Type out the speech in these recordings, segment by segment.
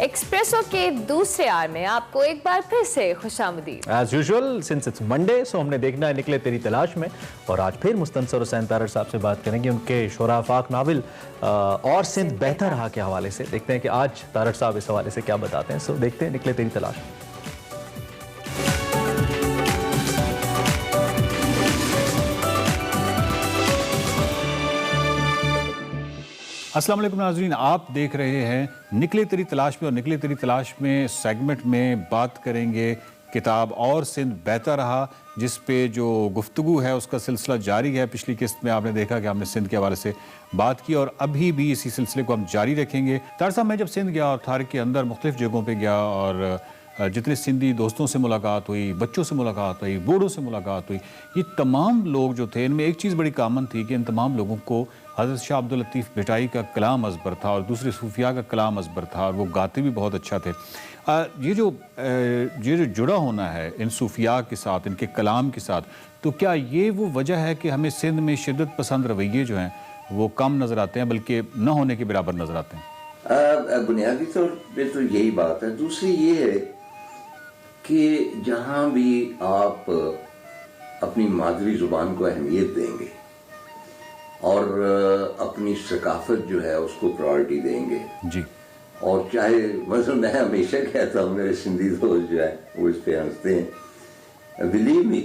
Expressive کے دوسرے are میں آپ کو ایک بار پھر سے خوش آمدید. As usual since it's Monday so ہم نے دیکھنا ہے نکلے تیری تلاش میں، اور آج پھر مستنصر حسین تارڑ صاحب سے بات کریں گے ان کے شعراء افاق ناول اور سندھ بہتر رہا کے حوالے سے. دیکھتے ہیں کہ آج تارڑ صاحب اس حوالے سے کیا بتاتے ہیں. سو دیکھتے ہیں نکلے تیری تلاش. السلام علیکم ناظرین، آپ دیکھ رہے ہیں نکلے تیری تلاش میں، اور نکلے تیری تلاش میں سیگمنٹ میں بات کریں گے کتاب اور سندھ بہتر رہا، جس پہ جو گفتگو ہے اس کا سلسلہ جاری ہے. پچھلی قسط میں آپ نے دیکھا کہ ہم نے سندھ کے حوالے سے بات کی، اور ابھی بھی اسی سلسلے کو ہم جاری رکھیں گے. تارڑ صاحب، میں جب سندھ گیا اور تھارک کے اندر مختلف جگہوں پہ گیا اور جتنے سندھی دوستوں سے ملاقات ہوئی، بچوں سے ملاقات ہوئی، بوڑھوں سے ملاقات ہوئی، یہ تمام لوگ جو تھے ان میں ایک چیز بڑی کامن تھی کہ ان تمام لوگوں کو حضرت شاہ عبداللطیف بھٹائی کا کلام ازبر تھا اور دوسرے صوفیاء کا کلام ازبر تھا، اور وہ گاتے بھی بہت اچھا تھے. یہ جو جڑا ہونا ہے ان صوفیاء کے ساتھ، ان کے کلام کے ساتھ، تو کیا یہ وہ وجہ ہے کہ ہمیں سندھ میں شدت پسند رویے جو ہیں وہ کم نظر آتے ہیں بلکہ نہ ہونے کے برابر نظر آتے ہیں؟ بنیادی طور پہ تو یہی بات ہے. دوسری یہ ہے کہ جہاں بھی آپ اپنی مادری زبان کو اہمیت دیں گے اور اپنی ثقافت جو ہے اس کو پرائورٹی دیں گے جی، اور چاہے مثلا میں ہمیشہ کہتا ہوں، میرے سندھی دوست جو ہے وہ اس پہ ہنستے ہیں، بلیو می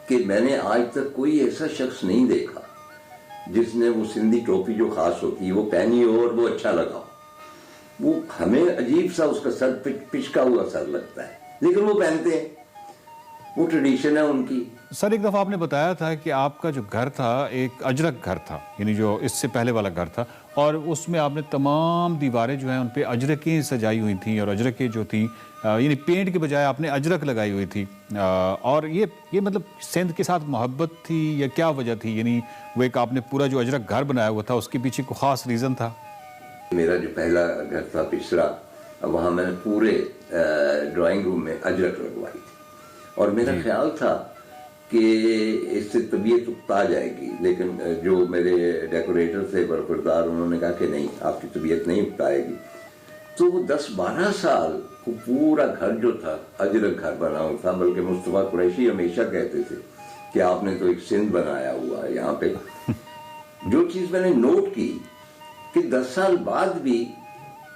کہ میں نے آج تک کوئی ایسا شخص نہیں دیکھا جس نے وہ سندھی ٹوپی جو خاص ہوتی ہے وہ پہنی ہو اور وہ اچھا لگا. وہ ہمیں عجیب سا اس کا سر پچکا ہوا سر لگتا ہے، لیکن وہ پہنتے ہیں، وہ ٹریڈیشن ہے ان کی. سر، ایک دفعہ آپ نے بتایا تھا کہ آپ کا جو گھر تھا ایک اجرک گھر تھا، یعنی جو اس سے پہلے والا گھر تھا، اور اس میں آپ نے تمام دیواریں جو ہیں ان پہ اجرکیں سجائی ہوئی تھیں، اور اجرکیں جو تھیں یعنی پینٹ کے بجائے آپ نے اجرک لگائی ہوئی تھی. اور یہ مطلب سندھ کے ساتھ محبت تھی یا کیا وجہ تھی؟ یعنی وہ ایک آپ نے پورا جو اجرک گھر بنایا ہوا تھا اس کے پیچھے کوئی خاص ریزن تھا؟ میرا جو پہلا گھر تھا پچھلا، وہاں میں نے پورے ڈرائنگ روم میں اجرک لگوائی تھی، اور میرا خیال تھا کہ اس سے طبیعت اکتا جائے گی، لیکن جو میرے ڈیکوریٹر تھے برخوردار، انہوں نے کہا کہ نہیں، آپ کی طبیعت نہیں اکتائے گی. تو وہ 10-12 سال وہ پورا گھر جو تھا اجرک گھر بنا ہوا تھا. بلکہ مصطفیٰ قریشی ہمیشہ کہتے تھے کہ آپ نے تو ایک سندھ بنایا ہوا ہے یہاں پہ. جو چیز میں نے نوٹ کی کہ 10 سال بعد بھی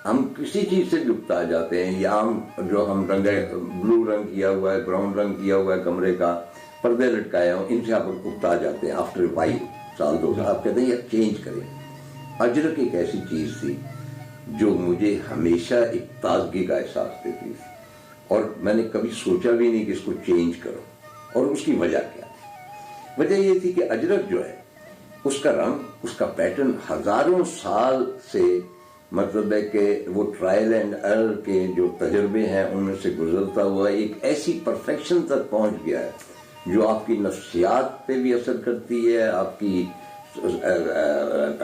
ہم کسی چیز سے اکتا جاتے ہیں، یا ہم رنگ بلو رنگ کیا ہوا ہے، براؤن رنگ کیا ہوا ہے کمرے کا، پردے لٹکائے ہوں، ان سے آپ اکتا جاتے ہیں. آفٹر 5 سال 2 سال آپ کہتے ہیں یہ چینج کریں. اجرک ایک ایسی چیز تھی جو مجھے ہمیشہ ایک تازگی کا احساس دیتی تھی، اور میں نے کبھی سوچا بھی نہیں کہ اس کو چینج کرو. اور اس کی وجہ کیا تھی؟ وجہ یہ تھی کہ اجرک جو ہے اس کا رنگ، اس کا پیٹرن ہزاروں سال سے، مطلب ہے کہ وہ ٹرائل اینڈ ایرر کے جو تجربے ہیں ان میں سے گزرتا ہوا ایک ایسی پرفیکشن تک پہنچ گیا ہے جو آپ کی نفسیات پہ بھی اثر کرتی ہے، آپ کی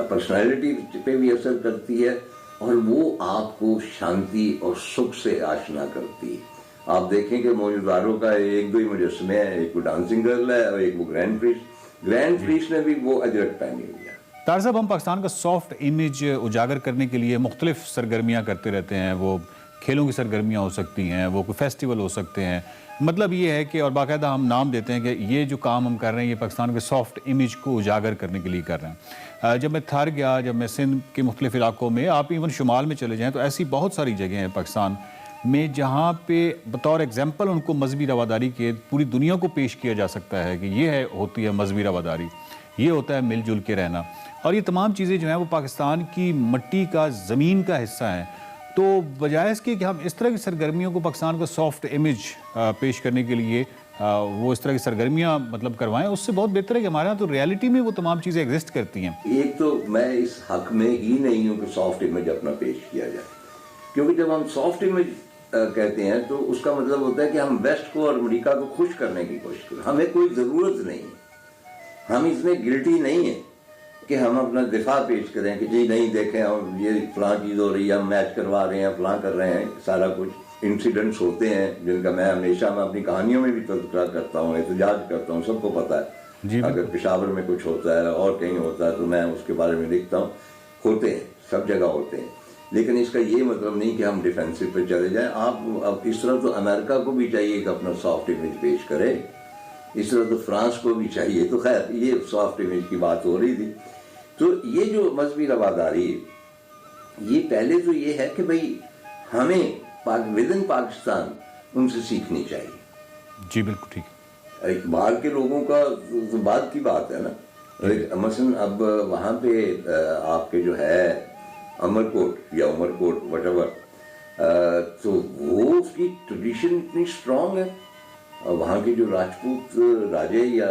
پرسنالٹی پہ بھی اثر کرتی ہے، اور وہ آپ کو شانتی اور سکھ سے آشنا کرتی ہے. آپ دیکھیں کہ موجوداروں کا 1-2 ہی مجسمے ہیں، ایک وہ ڈانسنگ گرل ہے اور ایک وہ گرینڈ پریسٹ نے بھی وہ اجرک پہنی ہوئی ہے. تارڑ صاحب، ہم پاکستان کا سافٹ امیج اجاگر کرنے کے لیے مختلف سرگرمیاں کرتے رہتے ہیں. وہ کھیلوں کی سرگرمیاں ہو سکتی ہیں، وہ کوئی فیسٹیول ہو سکتے ہیں. مطلب یہ ہے کہ اور باقاعدہ ہم نام دیتے ہیں کہ یہ جو کام ہم کر رہے ہیں یہ پاکستان کے سافٹ امیج کو اجاگر کرنے کے لیے کر رہے ہیں. جب میں تھار گیا، جب میں سندھ کے مختلف علاقوں میں، آپ ایون شمال میں چلے جائیں تو ایسی بہت ساری جگہیں ہیں پاکستان میں جہاں پہ بطور ایگزامپل ان کو مذہبی رواداری کے پوری دنیا کو پیش کیا جا سکتا ہے کہ یہ ہوتی ہے مذہبی رواداری، یہ ہوتا ہے مل جل کے رہنا. اور یہ تمام چیزیں جو ہیں وہ پاکستان کی مٹی کا، زمین کا حصہ ہیں. تو بجائے اس کے کہ ہم اس طرح کی سرگرمیوں کو پاکستان کا سافٹ امیج پیش کرنے کے لیے وہ اس طرح کی سرگرمیاں مطلب کروائیں، اس سے بہت بہتر ہے کہ ہمارے یہاں تو ریالٹی میں وہ تمام چیزیں ایگزسٹ کرتی ہیں. ایک تو میں اس حق میں ہی نہیں ہوں کہ سافٹ امیج اپنا پیش کیا جائے، کیونکہ جب ہم سافٹ امیج کہتے ہیں تو اس کا مطلب ہوتا ہے کہ ہم ویسٹ کو اور امریکہ کو خوش کرنے کی کوشش کریں. ہمیں کوئی ضرورت نہیں ہے، ہم اس میں گلٹی نہیں ہیں کہ ہم اپنا دفاع پیش کریں کہ جی نہیں دیکھیں ہم یہ فلاں چیز ہو رہی ہے، ہم میچ کروا رہے ہیں، فلاں کر رہے ہیں. سارا کچھ انسیڈنٹس ہوتے ہیں جن کا میں ہمیشہ اپنی کہانیوں میں بھی تذکرہ کرتا ہوں، احتجاج کرتا ہوں، سب کو پتہ ہے. اگر پشاور میں کچھ ہوتا ہے اور کہیں ہوتا ہے تو میں اس کے بارے میں لکھتا ہوں. ہوتے ہیں، سب جگہ ہوتے ہیں. لیکن اس کا یہ مطلب نہیں کہ ہم ڈیفینسو پہ چلے جائیں. آپ اب اس طرح تو امریکہ کو بھی چاہیے کہ اپنا سافٹ امیج پیش کرے, اس طرح تو فرانس کو بھی چاہیے. تو خیر یہ سافٹ امیج کی بات ہو رہی تھی. تو یہ جو مذہبی رواداری ہے, یہ پہلے تو یہ ہے کہ بھئی ہمیں ود ان پاکستان ان سے سیکھنی چاہیے. جی بالکل ٹھیک. باہر کے لوگوں کا تو بعد کی بات ہے نا. مثلا اب وہاں پہ آپ کے جو ہے امر کوٹ یا عمر کوٹ وٹ ایور, تو وہ اس کی ٹریڈیشن اتنی اسٹرانگ ہے. وہاں کے جو راجپوت راجے یا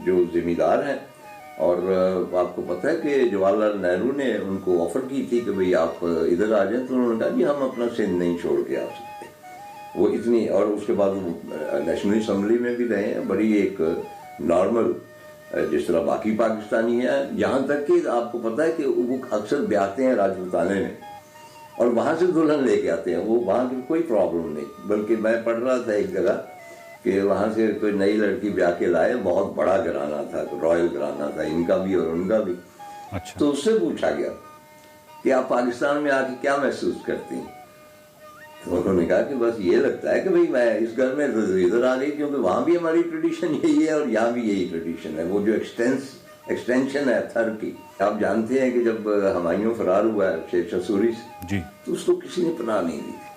جو زمیندار ہیں, اور آپ کو پتہ ہے کہ جواہر لال نہرو نے ان کو آفر کی تھی کہ بھئی آپ ادھر آ جائیں, تو انہوں نے کہا جی ہم اپنا سندھ نہیں چھوڑ کے آ سکتے. وہ اتنی, اور اس کے بعد وہ نیشنل اسمبلی میں بھی رہے ہیں, بڑی ایک نارمل جس طرح باقی پاکستانی ہیں. یہاں تک کہ آپ کو پتہ ہے کہ وہ اکثر بیاہتے ہیں راجپوتانے میں اور وہاں سے دلہن لے کے آتے ہیں. وہ وہاں کی کوئی پرابلم نہیں. بلکہ میں پڑھ رہا تھا ایک جگہ کہ وہاں سے کوئی نئی لڑکی بیاہ کے لائے, بہت بڑا گھرانہ تھا, رائل گھرانہ تھا ان کا بھی اور ان کا بھی. اچھا. تو اس سے پوچھا گیا کہ آپ پاکستان میں آ کے کیا محسوس کرتی ہیں؟ تو انہوں نے کہا کہ بس یہ لگتا ہے کہ بھئی میں اس گھر میں ادھر آ گئی کیونکہ وہاں بھی ہماری ٹریڈیشن یہی ہے اور یہاں بھی یہی ٹریڈیشن ہے. وہ جو ایکسٹینشن ہے تھر کی, آپ جانتے ہیں کہ جب ہمایوں فرار ہوا ہے شیر شاہ سوری سے, جی تو اس کو کسی نے پناہ نہیں دی تھی,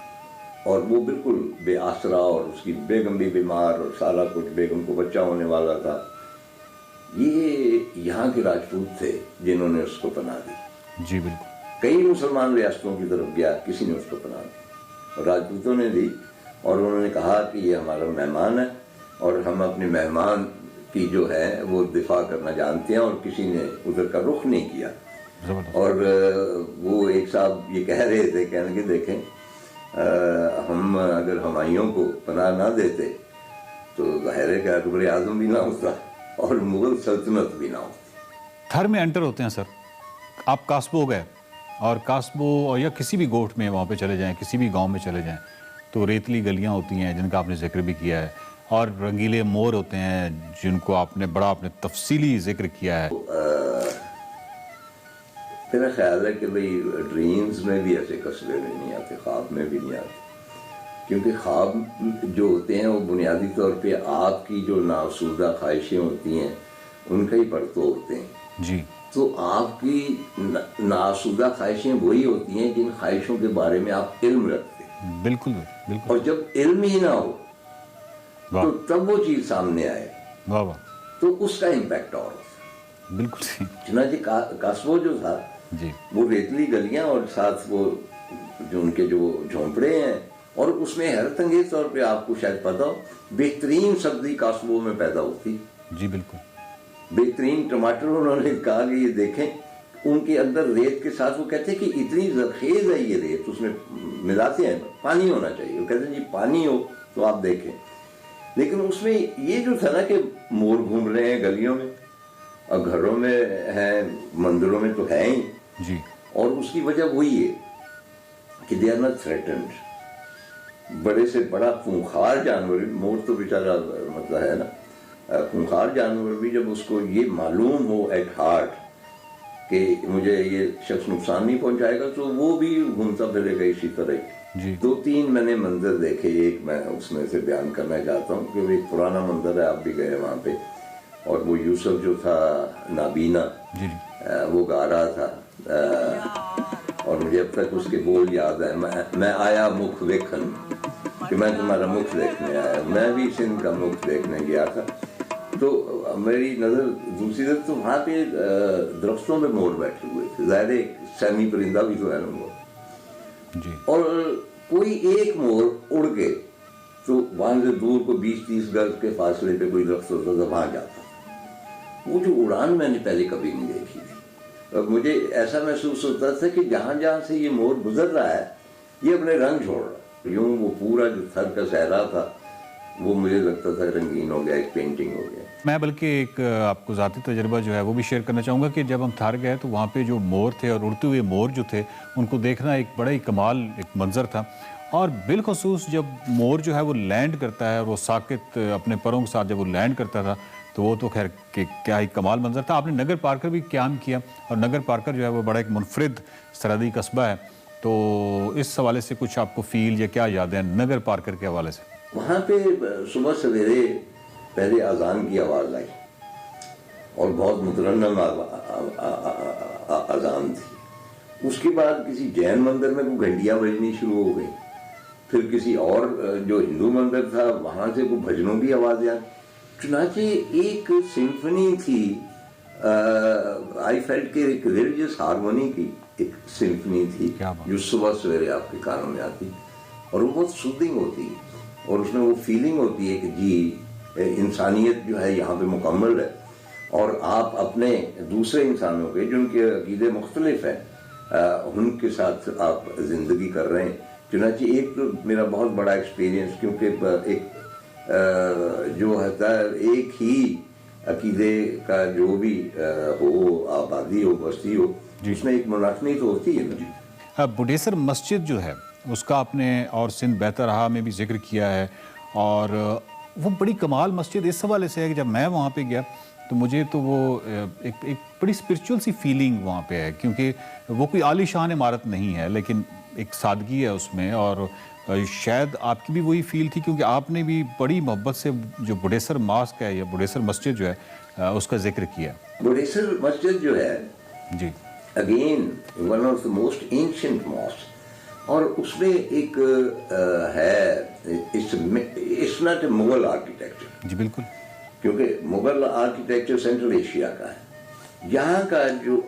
اور وہ بالکل بے آسرا, اور اس کی بیگم بھی بیمار, اور سارا کچھ, بیگم کو بچہ ہونے والا تھا. یہ یہاں کے راجپوت تھے جنہوں نے اس کو پناہ دی. جی بالکل. کئی مسلمان ریاستوں کی طرف گیا, کسی نے اس کو پناہ دی, راجپوتوں نے دی, اور انہوں نے کہا کہ یہ ہمارا مہمان ہے اور ہم اپنے مہمان کی جو ہے وہ دفاع کرنا جانتے ہیں, اور کسی نے ادھر کا رخ نہیں کیا. اور وہ ایک صاحب یہ کہہ رہے تھے, کہنے کہ دیکھیں ہم اگر ہمایوں کو پناہ نہ دیتے تو ظاہر ہے کہ اکبر اعظم بھی نہ ہوتا اور مغل سلطنت بھی نہ ہوتی. تھر میں انٹر ہوتے ہیں سر, آپ کاسبو گئے, اور کاسبو یا کسی بھی گوٹھ میں وہاں پہ چلے جائیں, کسی بھی گاؤں میں چلے جائیں, تو ریتلی گلیاں ہوتی ہیں جن کا آپ نے ذکر بھی کیا ہے, اور رنگیلے مور ہوتے ہیں جن کو آپ نے بڑا اپنے تفصیلی ذکر کیا ہے. میرا خیال ہے کہ بھئی ڈریمز میں بھی ایسے قصبے میں نہیں آتے, خواب میں بھی نہیں آتے, کیونکہ خواب جو ہوتے ہیں وہ بنیادی طور پہ آپ کی جو ناسودہ خواہشیں ہوتی ہیں ان کا ہی پرتو ہوتے ہیں. جی. تو آپ کی ناسودہ خواہشیں وہی ہوتی ہیں جن خواہشوں کے بارے میں آپ علم رکھتے ہیں. بالکل بالکل. اور جب علم ہی نہ ہو تو تب وہ چیز سامنے آئے, واہ واہ, تو اس کا امپیکٹ اور ہوتا. بالکل. چنانچہ کاسبو جو تھا جی, وہ ریتلی گلیاں اور ساتھ وہ جو ان کے جو جھونپڑے ہیں, اور اس میں حیرت انگیز طور پہ آپ کو شاید پتا ہو بہترین سبزی کاسبو میں پیدا ہوتی. جی بالکل. بہترین ٹماٹر. انہوں نے کہا کہ یہ دیکھیں ان کے اندر ریت کے ساتھ وہ کہتے ہیں کہ اتنی زرخیز ہے یہ ریت, اس میں ملاتے ہیں پانی ہونا چاہیے. وہ کہتے ہیں جی پانی ہو تو آپ دیکھیں. لیکن اس میں یہ جو تھا نا کہ مور گھوم رہے ہیں گلیوں میں, اور گھروں میں ہیں, مندروں میں تو ہیں ہی. جی. اور اس کی وجہ وہی ہے کہ دے آر ناٹ تھریٹنڈ. بڑے سے بڑا خونخوار جانور, مور تو بیچارہ مطلب ہے نا, خونخوار جانور بھی جب اس کو یہ معلوم ہو ایٹ ہارٹ کہ مجھے یہ شخص نقصان نہیں پہنچائے گا, تو وہ بھی گھومتا پھرے گا اسی طرح ہی. جی. 2-3 میں نے منظر دیکھے, ایک میں اس میں سے بیان کرنا چاہتا ہوں کہ ایک پرانا منظر ہے, آپ بھی گئے وہاں پہ, اور وہ یوسف جو تھا نابینا, جی وہ گا رہا تھا, اور مجھے اب تک اس کے بول یاد ہے, میں آیا مکھ دیکھن, کہ میں تمہارا مکھ دیکھنے آیا. میں بھی سندھ کا مکھ دیکھنے گیا تھا, تو میری نظر دوسری طرف, تو وہاں پہ درختوں پہ مور بیٹھے ہوئے تھے. ظاہر ایک سیمی پرندہ بھی تو ہے نا وہ. جی. اور کوئی ایک مور اڑ کے تو وہاں سے دور کو 20-30 گز کے فاصلے پہ کوئی درخت ہوتا تھا, وہاں جاتا تھا. وہ جو اڑان میں نے پہلے کبھی نہیں دیکھی تھی. اور مجھے ایسا محسوس ہوتا تھا کہ جہاں جہاں سے یہ مور گزر رہا ہے یہ اپنے رنگ چھوڑ رہا ہے. یوں وہ پورا جو تھر کا صحرا تھا وہ مجھے لگتا تھا رنگین ہو گیا, ایک پینٹنگ ہو گیا. میں بلکہ ایک آپ کو ذاتی تجربہ جو ہے وہ بھی شیئر کرنا چاہوں گا کہ جب ہم تھر گئے تو وہاں پہ جو مور تھے اور اڑتے ہوئے مور جو تھے ان کو دیکھنا ایک بڑا ہی کمال ایک منظر تھا. اور بالخصوص جب مور جو ہے وہ لینڈ کرتا ہے, اور وہ ساکت اپنے پروں کے ساتھ جب وہ لینڈ کرتا تھا تو وہ تو خیر کہ کیا ہی کمال منظر تھا. آپ نے نگر پارکر بھی قیام کیا, اور نگر پارکر جو ہے وہ بڑا ایک منفرد سرحدی قصبہ ہے, تو اس حوالے سے کچھ آپ کو فیل یا کیا یاد ہے نگر پارکر کے حوالے سے؟ وہاں پہ صبح سویرے پہلے اذان کی آواز آئی اور بہت مترنم اذان تھی. اس کے بعد کسی جین مندر میں کوئی گھنٹیاں بجنی شروع ہو گئی. پھر کسی اور جو ہندو مندر تھا وہاں سے کوئی بھجنوں کی آوازیں آئی. چنانچہ ایک سمفنی تھی. آئی فیلٹ کے ایک ریلیجس ہارمونی کی ایک سمفنی تھی جو صبح سویرے آپ کے کانوں میں آتی اور وہ بہت سودنگ ہوتی ہے اور اس میں وہ فیلنگ ہوتی ہے کہ جی انسانیت جو ہے یہاں پہ مکمل ہے اور آپ اپنے دوسرے انسانوں کے جن کے عقیدے مختلف ہیں ان کے ساتھ آپ زندگی کر رہے ہیں. چنانچہ ایک تو میرا بہت بڑا ایکسپیرینس کیونکہ ایک جو ہوتا ہے ایک ہی عقیدے کا جو بھی ہو آبادی ہو بستی ہو اس میں ایک منافنی تو ہوتی ہے نا. بڈھیسر مسجد جو ہے اس کا آپ نے اور سندھ بہتر رہا میں بھی ذکر کیا ہے اور وہ بڑی کمال مسجد اس حوالے سے ہے کہ جب میں وہاں پہ گیا تو مجھے تو وہ ایک بڑی اسپرچول سی فیلنگ وہاں پہ ہے کیونکہ وہ کوئی عالی شان عمارت نہیں ہے لیکن ایک سادگی ہے اس میں اور شاید آپ کی بھی وہی فیل تھی کیونکہ آپ نے بھی بڑی محبت سے جو بڈھیسر ماسک ہے یا بڈھیسر مسجد جو ہے اس کا ذکر کیا. بڈھیسر مسجد جو ہے جی again one of the most ancient mosque اور اس میں ایک ہے it's not a Mughal architecture. جی بالکل کیونکہ مغل آرکیٹیکچر سینٹرل ایشیا کا ہے. یہاں کا جو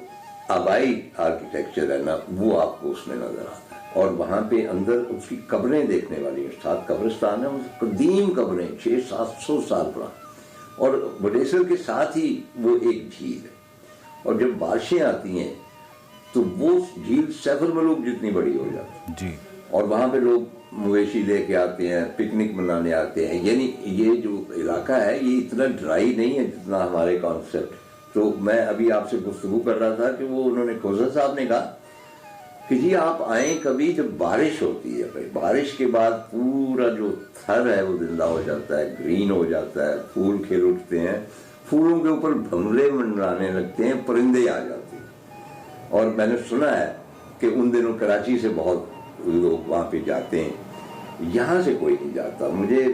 آبائی آرکیٹیکچر ہے نا وہ آپ کو اس میں نظر آتا ہے اور وہاں پہ اندر اس کی قبریں دیکھنے والی ہیں. 7 قبرستان ہیں قدیم قبریں 600-700 سال پرانی اور بڈھیسر کے ساتھ ہی وہ ایک جھیل ہے اور جب بارشیں آتی ہیں تو وہ جھیل سیفر ملوک جتنی بڑی ہو جاتی ہے جی اور وہاں پہ لوگ مویشی لے کے آتے ہیں پکنک منانے آتے ہیں. یعنی یہ جو علاقہ ہے یہ اتنا ڈرائی نہیں ہے جتنا ہمارے کانسیپٹ. تو میں ابھی آپ سے گفتگو کر رہا تھا کہ وہ انہوں نے کوزر صاحب نے کہا کہ جی آپ آئیں کبھی جب بارش ہوتی ہے. بھائی بارش کے بعد پورا جو تھر ہے وہ زندہ ہو جاتا ہے گرین ہو جاتا ہے پھول کھل اٹھتے ہیں پھولوں کے اوپر بھنورے منڈرانے لگتے ہیں پرندے آ جاتے ہیں. اور میں نے سنا ہے کہ ان دنوں کراچی سے بہت لوگ وہاں پہ جاتے ہیں. یہاں سے کوئی نہیں جاتا. مجھے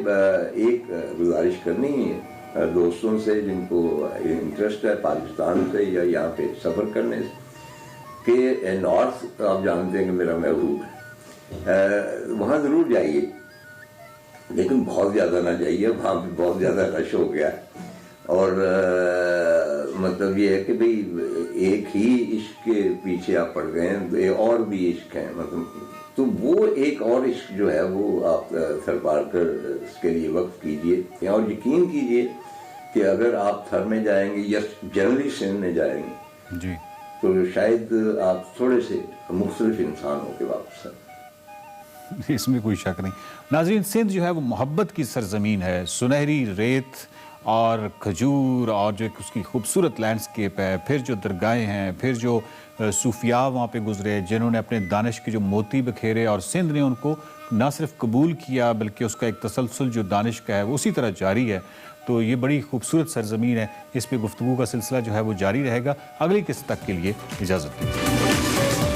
ایک گزارش کرنی ہے دوستوں سے جن کو انٹرسٹ ہے پاکستان سے یا یہاں پہ سفر کرنے سے کہ نارتھ آپ جانتے ہیں کہ میرا محبوب ہے وہاں ضرور جائیے لیکن بہت زیادہ نہ جائیے. وہاں پہ بہت زیادہ رش ہو گیا ہے اور مطلب یہ ہے کہ بھئی ایک ہی عشق کے پیچھے آپ پڑ گئے ہیں اور بھی عشق ہیں مطلب تو وہ ایک اور عشق جو ہے وہ آپ تھر پار کر اس کے لیے وقف کیجئے اور یقین کیجئے کہ اگر آپ تھر میں جائیں گے یا جنرلی سندھ میں جائیں گے جی تو شاید آپ تھوڑے سے مختلف انسان ہو کے واپس آئیں. اس میں کوئی شک نہیں. ناظرین صندھ جو ہے وہ محبت کی سرزمین ہے. سنہری ریت اور کھجور اور جو اس کی خوبصورت لینڈسکیپ ہے پھر جو درگاہیں ہیں پھر جو صوفیاء وہاں پہ گزرے جنہوں نے اپنے دانش کے جو موتی بکھیرے اور سندھ نے ان کو نہ صرف قبول کیا بلکہ اس کا ایک تسلسل جو دانش کا ہے وہ اسی طرح جاری ہے. تو یہ بڑی خوبصورت سرزمین ہے. اس پہ گفتگو کا سلسلہ جو ہے وہ جاری رہے گا. اگلی قسط تک کے لیے اجازت دیجیے.